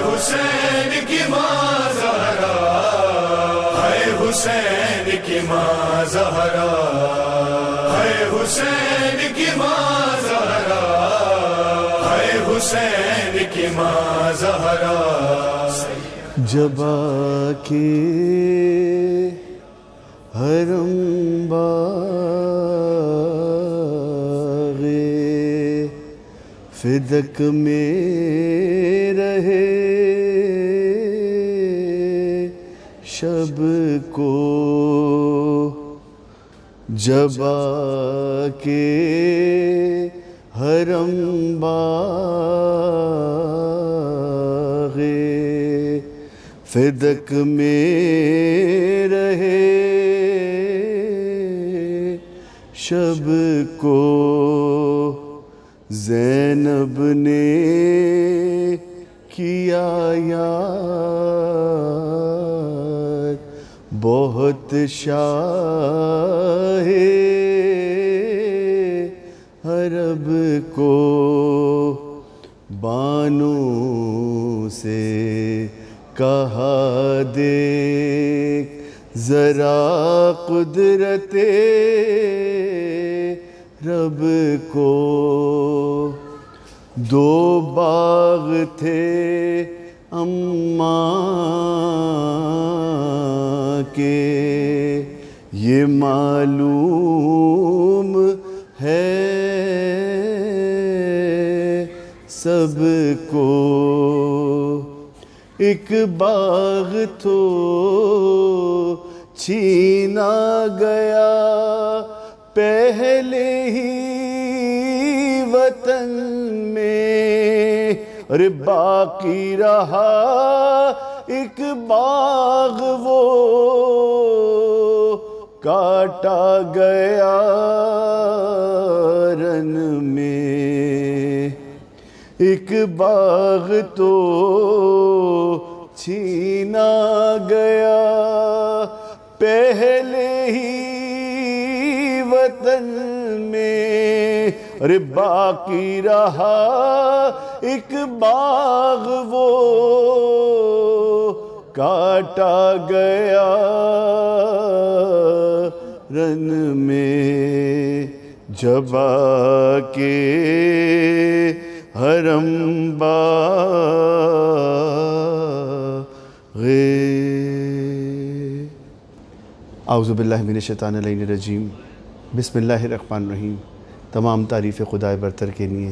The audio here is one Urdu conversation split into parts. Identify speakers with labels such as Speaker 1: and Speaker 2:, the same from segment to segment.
Speaker 1: حسین کی ماں زہرا، ہے حسین کی ماں زہرا، ہے حسین کی ماں زہرا، ہے حسین کی ماں زہرا۔
Speaker 2: جب آ کے حرم باغ فدق میں رہے شب کو، جب آ کے حرم باغ فدق میں رہے شب کو، زینب نے کیا یاد بہت شاہ عرب کو، بانوں سے کہا دیکھ ذرا قدرت رب کو، دو باغ تھے اماں کے یہ معلوم ہے سب کو، ایک باغ تو چھینا گیا پہلے ہی وطن میں، اور باقی رہا ایک باغ وہ کاٹا گیا رن میں، ایک باغ تو چھینا گیا پہلے ہی وطن میں، اور باقی رہا ایک باغ وہ کاٹا گیا رن میں، جب آ کے حرم باغ۔ اعوذ باللہ من الشیطان الرجیم، بسم اللہ الرحمن الرحیم۔ تمام تعریف خدائے برتر کے لیے،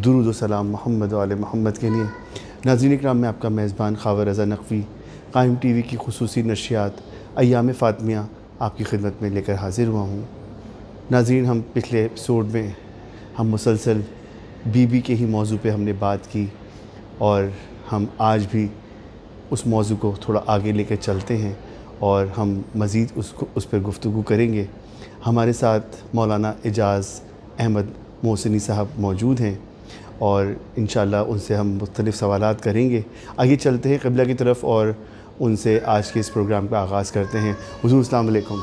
Speaker 2: درود و سلام محمد و آل محمد کے لیے۔ ناظرین اکرام، میں آپ کا میزبان خاور رضا نقوی قائم ٹی وی کی خصوصی نشریات ایام فاطمیہ آپ کی خدمت میں لے کر حاضر ہوا ہوں۔ ناظرین، ہم پچھلے ایپیسوڈ میں ہم مسلسل بی بی کے ہی موضوع پہ ہم نے بات کی، اور ہم آج بھی اس موضوع کو تھوڑا آگے لے کر چلتے ہیں اور ہم مزید اس پر گفتگو کریں گے۔ ہمارے ساتھ مولانا اعجاز احمد محسنی صاحب موجود ہیں اور انشاءاللہ ان سے ہم مختلف سوالات کریں گے۔ آگے چلتے ہیں قبلہ کی طرف اور ان سے آج کے اس پروگرام کا آغاز کرتے ہیں۔ حضور السلام علیکم،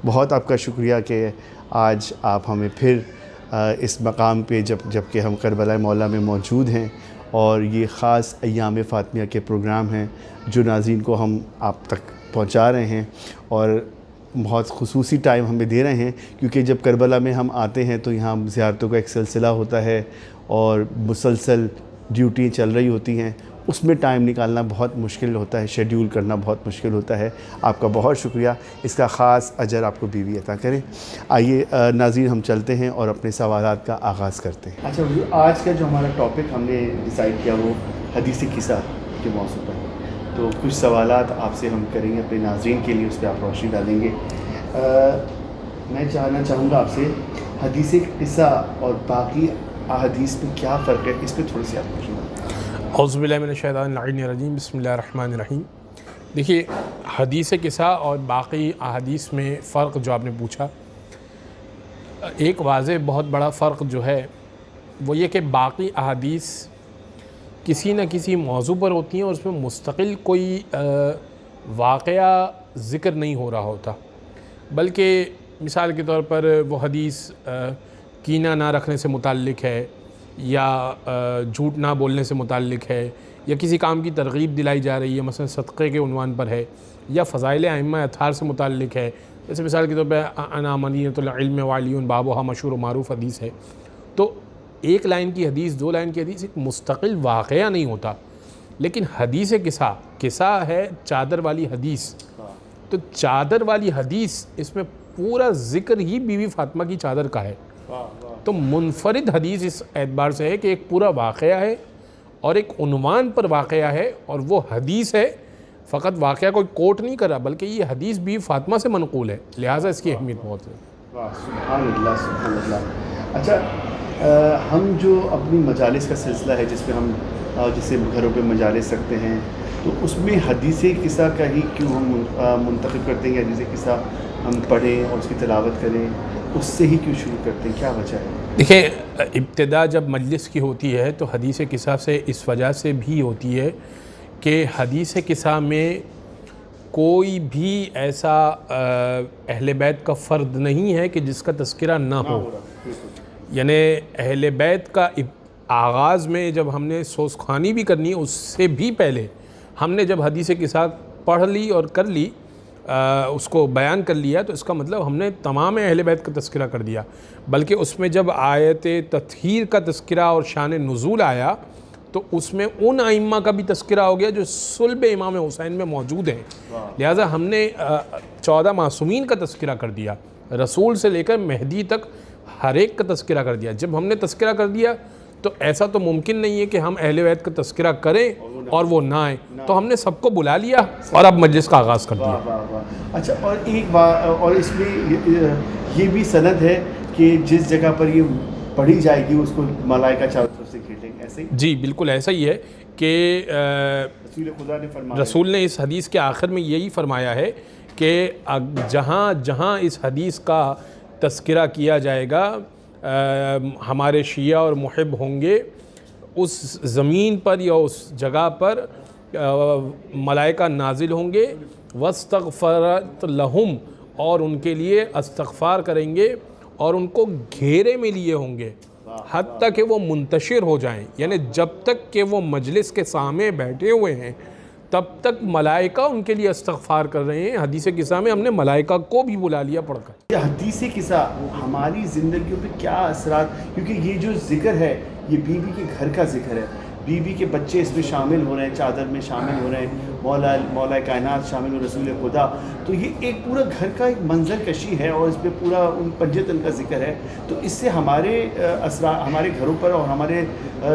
Speaker 2: بہت آپ کا شکریہ کہ آج آپ ہمیں پھر اس مقام پہ جب کہ ہم کربلا مولا میں موجود ہیں، اور یہ خاص ایام فاطمیہ کے پروگرام ہیں جو ناظرین کو ہم آپ تک پہنچا رہے ہیں، اور بہت خصوصی ٹائم ہمیں دے رہے ہیں، کیونکہ جب کربلا میں ہم آتے ہیں تو یہاں زیارتوں کا ایک سلسلہ ہوتا ہے اور مسلسل ڈیوٹی چل رہی ہوتی ہیں، اس میں ٹائم نکالنا بہت مشکل ہوتا ہے، شیڈیول کرنا بہت مشکل ہوتا ہے۔ آپ کا بہت شکریہ، اس کا خاص اجر آپ کو بیوی عطا کریں۔ آئیے ناظرین، ہم چلتے ہیں اور اپنے سوالات کا آغاز کرتے ہیں۔ اچھا حضور، آج کا جو ہمارا ٹاپک ہم نے ڈیسائیڈ کیا وہ حدیث قصہ کے موضوع پر، تو کچھ سوالات آپ سے ہم کریں گے اپنے ناظرین کے لیے، اس پہ آپ روشنی ڈالیں گے۔ میں جاننا چاہوں گا آپ سے، حدیث قصہ اور باقی احادیث میں کیا فرق ہے، اس پہ تھوڑی سی آپ روشنی ڈالیں۔
Speaker 3: اعوذ باللہ من الشیطان الرجیم، بسم اللہ الرحمن الرحیم۔ دیکھیے، حدیث قصہ اور باقی احادیث میں فرق جو آپ نے پوچھا، ایک واضح بہت بڑا فرق جو ہے وہ یہ کہ باقی احادیث کسی نہ کسی موضوع پر ہوتی ہیں اور اس میں مستقل کوئی واقعہ ذکر نہیں ہو رہا ہوتا، بلکہ مثال کے طور پر وہ حدیث کینہ نہ رکھنے سے متعلق ہے، یا جھوٹ نہ بولنے سے متعلق ہے، یا کسی کام کی ترغیب دلائی جا رہی ہے، مثلا صدقے کے عنوان پر ہے، یا فضائل ائمہ اطہار سے متعلق ہے، جیسے مثال کے طور پہ انا منیۃ العلم وعلی بابھا مشہور و معروف حدیث ہے، تو ایک لائن کی حدیث، 2 لائن کی حدیث ایک مستقل واقعہ نہیں ہوتا، لیکن حدیث قصہ ہے چادر والی حدیث. تو چادر والی حدیث اس میں پورا ذکر ہی بی بی فاطمہ کی چادر کا ہے. تو منفرد حدیث اس اعتبار سے ہے کہ ایک پورا واقعہ ہے اور ایک عنوان پر واقعہ ہے، اور وہ حدیث ہے، فقط واقعہ کوئی کوٹ نہیں کر رہا بلکہ یہ حدیث بی فاطمہ سے منقول ہے، لہٰذا اس کی اہمیت بہت ہے.
Speaker 2: سبحان اللہ سبحان اللہ. اچھا ہم جو اپنی مجالس کا سلسلہ ہے جس میں ہم جسے گھروں پہ مجالس رکھتے ہیں، تو اس میں حدیث قصہ کا ہی کیوں ہم منتخب کرتے ہیں، حدیث قصہ ہم پڑھیں اور اس کی تلاوت کریں، اس سے ہی کیوں شروع کرتے ہیں، کیا وجہ ہے؟
Speaker 3: دیکھیں، ابتدا جب مجلس کی ہوتی ہے تو حدیث قصہ سے اس وجہ سے بھی ہوتی ہے کہ حدیث قصہ میں کوئی بھی ایسا اہل بیت کا فرد نہیں ہے کہ جس کا تذکرہ نہ ہو. یعنی اہل بیت کا آغاز میں جب ہم نے سوزخوانی بھی کرنی ہے، اس سے بھی پہلے ہم نے جب حدیث قصہ پڑھ لی اور کر لی، اس کو بیان کر لیا، تو اس کا مطلب ہم نے تمام اہل بیت کا تذکرہ کر دیا. بلکہ اس میں جب آیت تطہیر کا تذکرہ اور شان نزول آیا تو اس میں ان ائمہ کا بھی تذکرہ ہو گیا جو صلب امام حسین میں موجود ہیں. لہٰذا ہم نے 14 معصومین کا تذکرہ کر دیا، رسول سے لے کر مہدی تک ہر ایک کا تذکرہ کر دیا. جب ہم نے تذکرہ کر دیا تو ایسا تو ممکن نہیں ہے کہ ہم اہل بیت کا تذکرہ کریں اور وہ نہ آئیں، تو ہم نے سب کو بلا لیا اور اب مجلس کا آغاز کر دیا.
Speaker 2: اچھا، اور ایک بات اور اس میں یہ بھی سند ہے کہ جس جگہ پر یہ پڑھی جائے گی اس کو ملائکہ چاروں طرف سے گھیریں گے، ایسے ہی؟
Speaker 3: جی بالکل ایسا ہی ہے کہ
Speaker 2: رسول خدا نے فرمایا،
Speaker 3: رسول نے اس حدیث کے آخر میں یہی فرمایا ہے کہ جہاں جہاں اس حدیث کا تذکرہ کیا جائے گا ہمارے شیعہ اور محب ہوں گے، اس زمین پر یا اس جگہ پر ملائکہ نازل ہوں گے، واستغفرت لہم، اور ان کے لیے استغفار کریں گے اور ان کو گھیرے میں لیے ہوں گے حتیٰ کہ وہ منتشر ہو جائیں. یعنی جب تک کہ وہ مجلس کے سامنے بیٹھے ہوئے ہیں تب تک ملائکہ ان کے لیے استغفار کر رہے ہیں. حدیث قصہ میں ہم نے ملائکہ کو بھی بلا لیا پڑھ کر.
Speaker 2: یہ حدیث قصہ ہماری زندگیوں پہ کیا اثرات، کیونکہ یہ جو ذکر ہے یہ بی بی کے گھر کا ذکر ہے، بی بی کے بچے اس میں شامل ہو رہے ہیں، چادر میں شامل ہو رہے ہیں، مولا کائنات شامل ہو، رسول خدا. تو یہ ایک پورا گھر کا ایک منظر کشی ہے اور اس پہ پورا ان پنجتن کا ذکر ہے. تو اس سے ہمارے اثرات ہمارے گھروں پر اور ہمارے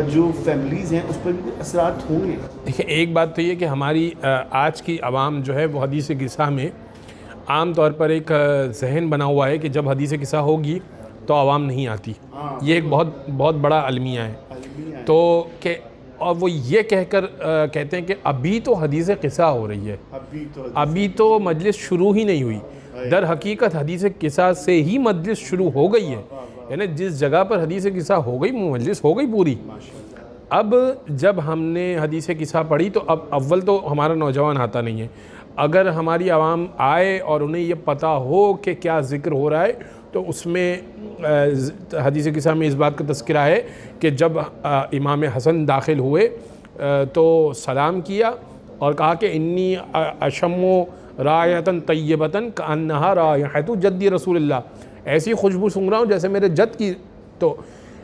Speaker 2: جو فیملیز ہیں اس پر بھی اثرات ہوں گے.
Speaker 3: دیکھیں، ایک بات تو یہ کہ ہماری آج کی عوام جو ہے وہ حدیث قصہ میں عام طور پر ایک ذہن بنا ہوا ہے کہ جب حدیث قصہ ہوگی تو عوام نہیں آتی. یہ ایک بہت بڑا المیہ ہے. تو کہ اور وہ یہ کہہ کر کہتے ہیں کہ ابھی تو حدیث قصہ ہو رہی ہے، ابھی تو مجلس شروع ہی نہیں ہوئی. در حقیقت حدیث قصہ سے ہی مجلس شروع ہو گئی ہے. یعنی جس جگہ پر حدیث قصہ ہو گئی مجلس ہو گئی پوری. اب جب ہم نے حدیث قصہ پڑھی تو اب اول تو ہمارا نوجوان آتا نہیں ہے. اگر ہماری عوام آئے اور انہیں یہ پتہ ہو کہ کیا ذکر ہو رہا ہے تو اس میں حدیث قصہ میں اس بات کا تذکرہ ہے کہ جب امام حسن داخل ہوئے تو سلام کیا اور کہا کہ انی اشم رائحۃ طیبۃ کانہا رائحۃ جدی رسول اللہ، ایسی خوشبو سونگھ رہا ہوں جیسے میرے جد کی. تو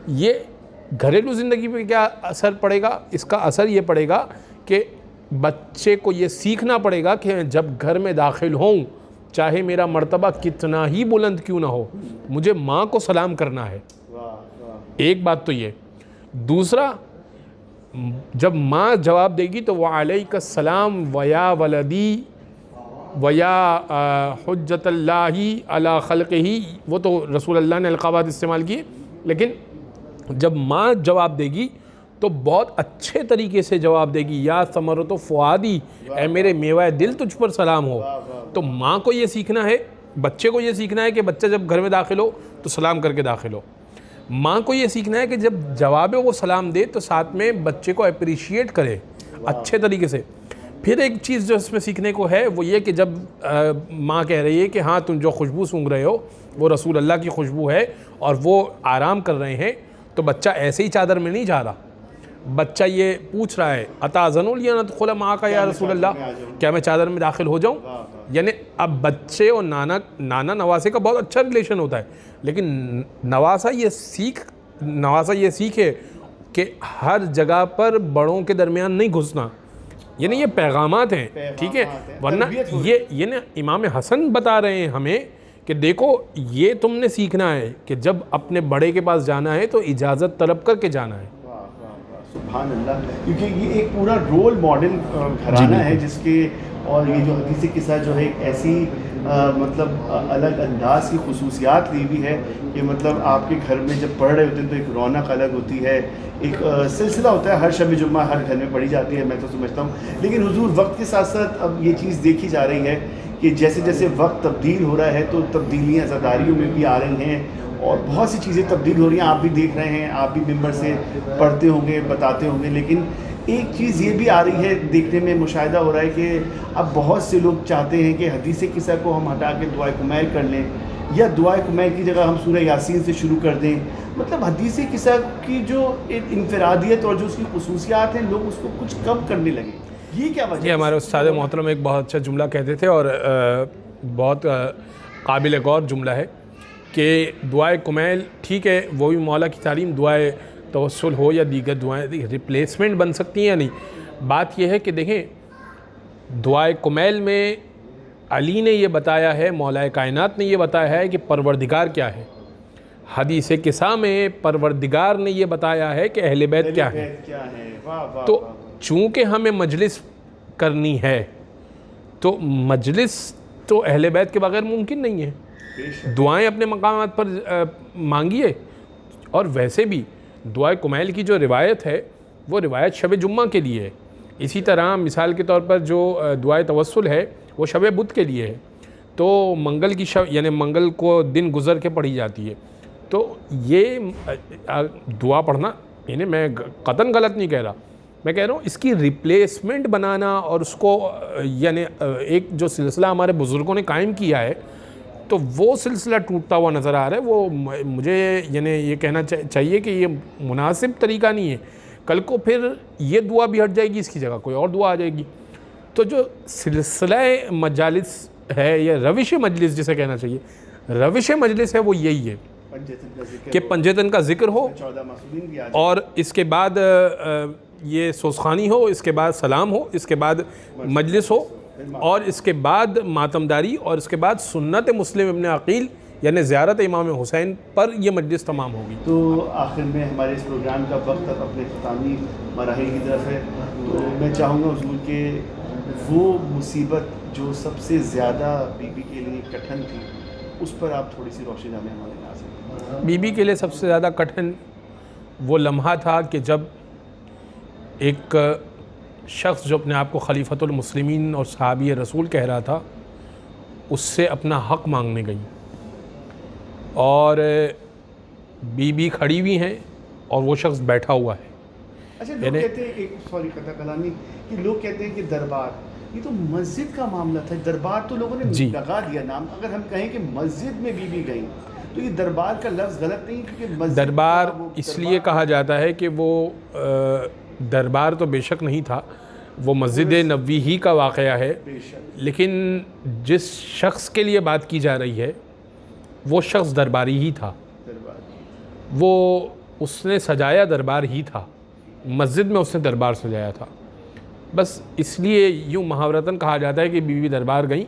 Speaker 3: یہ گھریلو زندگی پہ کیا اثر پڑے گا؟ اس کا اثر یہ پڑے گا کہ بچے کو یہ سیکھنا پڑے گا کہ جب گھر میں داخل ہوں چاہے میرا مرتبہ کتنا ہی بلند کیوں نہ ہو مجھے ماں کو سلام کرنا ہے. ایک بات تو یہ. دوسرا، جب ماں جواب دے گی تو وعلیک السلام ویا ولدی ویا حجت اللہ علی خلقہ، وہ تو رسول اللہ نے القابات استعمال کیے، لیکن جب ماں جواب دے گی تو بہت اچھے طریقے سے جواب دے گی، یا ثمرۃ فؤادی، اے میرے میوہ دل تجھ پر سلام ہو. تو ماں کو یہ سیکھنا ہے، بچے کو یہ سیکھنا ہے کہ بچہ جب گھر میں داخل ہو تو سلام کر کے داخل ہو. ماں کو یہ سیکھنا ہے کہ جب جواب وہ سلام دے تو ساتھ میں بچے کو اپریشیٹ کرے اچھے طریقے سے. پھر ایک چیز جو اس میں سیکھنے کو ہے وہ یہ کہ جب ماں کہہ رہی ہے کہ ہاں تم جو خوشبو سونگھ رہے ہو وہ رسول اللہ کی خوشبو ہے اور وہ آرام کر رہے ہیں، تو بچہ ایسے ہی چادر میں نہیں جا رہا، بچہ یہ پوچھ رہا ہے اتاذن لی ان ادخل معک یا رسول اللہ، کیا میں چادر میں داخل ہو جاؤں؟ یعنی اب بچے اور نانا نواسے کا بہت اچھا ریلیشن ہوتا ہے، لیکن نواسا یہ سیکھے کہ ہر جگہ پر بڑوں کے درمیان نہیں گھسنا، یعنی یہ پیغامات ہیں، ٹھیک ہے، ورنہ یہ نا امام حسن بتا رہے ہیں ہمیں کہ دیکھو یہ تم نے سیکھنا ہے کہ جب اپنے بڑے کے پاس جانا ہے تو اجازت طلب کر کے جانا ہے۔
Speaker 2: سبحان اللہ، کیونکہ یہ ایک پورا رول ماڈل گھرانہ ہے جس کے، اور یہ جو حدیث قصہ جو ہے ایک ایسی مطلب الگ انداز کی خصوصیات لی ہوئی ہے کہ مطلب آپ کے گھر میں جب پڑھ رہے ہوتے ہیں تو ایک رونق الگ ہوتی ہے، ایک سلسلہ ہوتا ہے، ہر شب جمعہ ہر گھر میں پڑھی جاتی ہے، میں تو سمجھتا ہوں۔ لیکن حضور وقت کے ساتھ ساتھ اب یہ چیز دیکھی جا رہی ہے کہ جیسے جیسے وقت تبدیل ہو رہا ہے تو تبدیلیاں عزاداریوں میں بھی آ رہی ہیں اور بہت سی چیزیں تبدیل ہو رہی ہیں، آپ بھی دیکھ رہے ہیں، آپ بھی ممبر سے پڑھتے ہوں گے، بتاتے ہوں گے، لیکن ایک چیز یہ بھی آ رہی ہے، دیکھنے میں مشاہدہ ہو رہا ہے کہ اب بہت سے لوگ چاہتے ہیں کہ حدیث قصہ کو ہم ہٹا کے دعائے کمیل کر لیں، یا دعائے کمیل کی جگہ ہم سورہ یاسین سے شروع کر دیں۔ مطلب حدیث قصہ کی جو ایک انفرادیت اور جو اس کی خصوصیات ہیں، لوگ اس کو کچھ کم کرنے لگے، یہ کیا وجہ ہے؟
Speaker 3: یہ ہمارے استاد محترم ایک بہت اچھا جملہ کہتے تھے اور بہت قابل غور جملہ ہے کہ دعائے کمیل ٹھیک ہے، وہ بھی مولا کی تعلیم، دعائے توسل ہو یا دیگر دعائیں ریپلیسمنٹ بن سکتی ہیں یا نہیں۔ بات یہ ہے کہ دیکھیں دعائے کمیل میں علی نے یہ بتایا ہے، مولا کائنات نے یہ بتایا ہے کہ پروردگار کیا ہے، حدیث قصہ میں پروردگار نے یہ بتایا ہے کہ اہل بیت کیا ہے۔ تو چونکہ ہمیں مجلس کرنی ہے تو مجلس تو اہل بیت کے بغیر ممکن نہیں ہے، دعائیں اپنے مقامات پر مانگیے۔ اور ویسے بھی دعائے کمیل کی جو روایت ہے وہ روایت شب جمعہ کے لیے ہے، اسی طرح مثال کے طور پر جو دعائے توسل ہے وہ شب بدھ کے لیے ہے، تو منگل کی شب یعنی منگل کو دن گزر کے پڑھی جاتی ہے۔ تو یہ دعا پڑھنا یعنی میں قطعاً غلط نہیں کہہ رہا، میں کہہ رہا ہوں اس کی ریپلیسمنٹ بنانا اور اس کو یعنی ایک جو سلسلہ ہمارے بزرگوں نے قائم کیا ہے تو وہ سلسلہ ٹوٹتا ہوا نظر آ رہا ہے، وہ مجھے یعنی یہ کہنا چاہیے کہ یہ مناسب طریقہ نہیں ہے۔ کل کو پھر یہ دعا بھی ہٹ جائے گی، اس کی جگہ کوئی اور دعا آ جائے گی۔ تو جو سلسلہ مجالس ہے یا روش مجلس جسے کہنا چاہیے، روش مجلس ہے وہ یہی ہے کہ پنجتن کا ذکر ہو اور اس کے بعد یہ سوزخانی ہو، اس کے بعد سلام ہو، اس کے بعد مجلس ہو، اور اس کے بعد ماتمداری، اور اس کے بعد سنت مسلم ابن عقیل یعنی زیارت امام حسین پر یہ مجلس تمام ہوگی۔
Speaker 2: تو آخر میں ہمارے اس پروگرام کا وقت اب اپنے اختتامی مراحل کی طرف ہے، تو میں چاہوں گا حضور کہ وہ مصیبت جو سب سے زیادہ بی بی کے لیے کٹھن تھی اس پر آپ تھوڑی سی روشنی ڈالیں ہمارے یہاں سے۔
Speaker 3: بی بی کے لیے سب سے زیادہ کٹھن وہ لمحہ تھا کہ جب ایک شخص جو اپنے آپ کو خلیفۃ المسلمین اور صحابی رسول کہہ رہا تھا اس سے اپنا حق مانگنے گئی، اور بی بی کھڑی ہوئی ہیں اور وہ شخص بیٹھا ہوا ہے۔
Speaker 2: اچھا لوگ کہتے ہیں ایک سوری قطع کلامی کہ لوگ کہتے ہیں کہ دربار یہ تو مسجد کا معاملہ تھا، دربار تو لوگوں نے لگا دیا نام، اگر ہم کہیں کہ مسجد میں بی بی گئیں تو یہ دربار کا لفظ غلط نہیں، کیونکہ مسجد
Speaker 3: دربار اس لیے کہا جاتا ہے کہ وہ دربار تو بے شک نہیں تھا، وہ مسجد نبوی ہی کا واقعہ ہے، لیکن جس شخص کے لیے بات کی جا رہی ہے وہ شخص درباری ہی تھا، وہ اس نے سجایا دربار ہی تھا، مسجد میں اس نے دربار سجایا تھا، بس اس لیے یوں محاورتاً کہا جاتا ہے کہ بی بی دربار گئیں،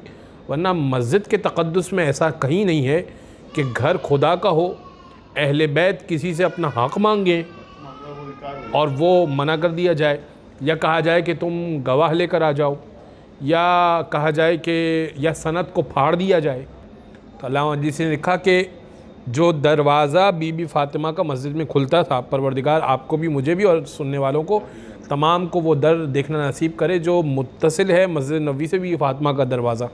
Speaker 3: ورنہ مسجد کے تقدس میں ایسا کہیں نہیں ہے کہ گھر خدا کا ہو، اہل بیت کسی سے اپنا حق مانگیں اور وہ منع کر دیا جائے، یا کہا جائے کہ تم گواہ لے کر آ جاؤ، یا کہا جائے کہ یا سند کو پھاڑ دیا جائے۔ تو علامہ مجلسی نے لکھا کہ جو دروازہ بی بی فاطمہ کا مسجد میں کھلتا تھا، پروردگار آپ کو بھی مجھے بھی اور سننے والوں کو تمام کو وہ در دیکھنا نصیب کرے جو متصل ہے مسجد نبوی سے بھی فاطمہ کا دروازہ،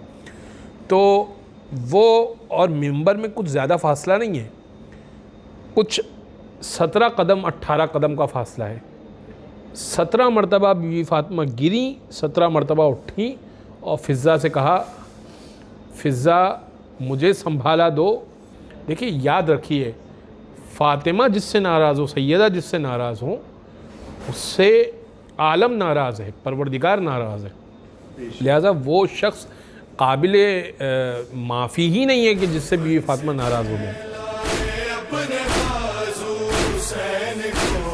Speaker 3: تو وہ اور منبر میں کچھ زیادہ فاصلہ نہیں ہے، کچھ 17 قدم 18 قدم کا فاصلہ ہے۔ 17 مرتبہ بی بی فاطمہ گریں، 17 مرتبہ اٹھیں اور فضہ سے کہا فضہ مجھے سنبھالا دو۔ دیکھیے یاد رکھیے فاطمہ جس سے ناراض ہو، سیدہ جس سے ناراض ہوں، اس سے عالم ناراض ہے، پروردگار ناراض ہے. لہٰذا وہ شخص قابل معافی ہی نہیں ہے کہ جس سے بیوی فاطمہ ناراض ہو گئے.
Speaker 1: اپنے بازو حسین کو